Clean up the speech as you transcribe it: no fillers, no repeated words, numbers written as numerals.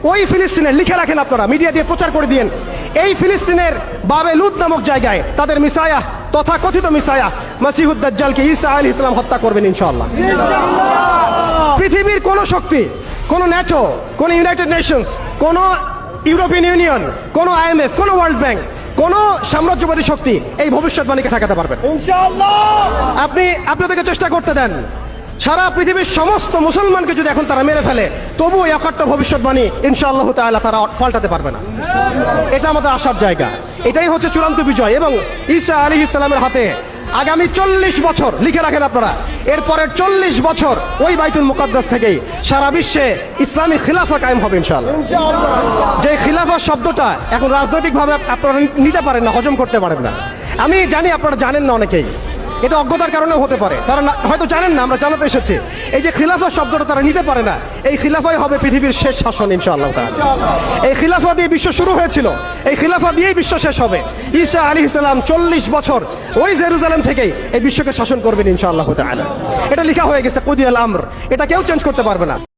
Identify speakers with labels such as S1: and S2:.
S1: ওই ফিলিস্তিনের লিখে রাখেন আপনারা, মিডিয়া দিয়ে প্রচার করে দিয়েন, এই ফিলিস্তিনের বাবে লুদ নামক জায়গায় তাদের মিসায়া তথা কথিত মিসায়া মাসিহুদ দাজ্জালকে ঈসা আলাইহিস সালাম হত্যা করবেন ইনশাআল্লাহ। পৃথিবীর কোন শক্তি, কোন ন্যাটো, কোন ইউনাইটেড নেশনস, কোন ইউরোপিয়ান ইউনিয়ন, কোন IMF, কোন ওয়ার্ল্ড ব্যাংক, কোন সাম্রাজ্যবাদী শক্তি এই ভবিষ্যৎবাণীকে ঠেকাতে পারবে ইনশাআল্লাহ। আপনি আপনাদেরকে চেষ্টা করতে দেন, সারা পৃথিবীর সমস্ত মুসলমানকে যদি এখন তারা মেরে ফেলে, তবুও এই অকাট্য ভবিষ্যৎবাণী ইনশাআল্লাহ তাআলা তারা পাল্টাতে পারবে না। এটা আমাদের আশার জায়গা, এটাই হচ্ছে চূড়ান্ত বিজয়। এবং ঈসা আলাইহিস সালামের হাতে আগামী 40 বছর লিখে রাখেন আপনারা, এরপরের 40 বছর ওই বাইতুল মুকাদ্দাস থেকেই সারা বিশ্বে ইসলামী খিলাফা কায়েম হবে ইনশাআল্লাহ। যে খিলাফা শব্দটা এখন রাজনৈতিকভাবে আপনারা নিতে পারেন না, হজম করতে পারেন না। আমি জানি আপনারা জানেন না, অনেকেই এটা অজ্ঞতার কারণেও হতে পারে, তারা হয়তো জানেন না, আমরা জানাতে এসেছি। এই যে খিলাফা শব্দটা তারা নিতে পারে না, এই খিলাফাই হবে পৃথিবীর শেষ শাসন ইনশাআল্লাহ তাআলা। এই খিলাফা দিয়ে বিশ্ব শুরু হয়েছিল, এই খিলাফা দিয়েই বিশ্ব শেষ হবে। ঈসা আলাইহিস সালাম 40 বছর ওই জেরুজালেম থেকেই এই বিশ্বকে শাসন করবেন ইনশাআল্লাহ তাআলা। এটা লেখা হয়ে গেছে কুদিয়াল আমর, এটা কেউ চেঞ্জ করতে পারবে না।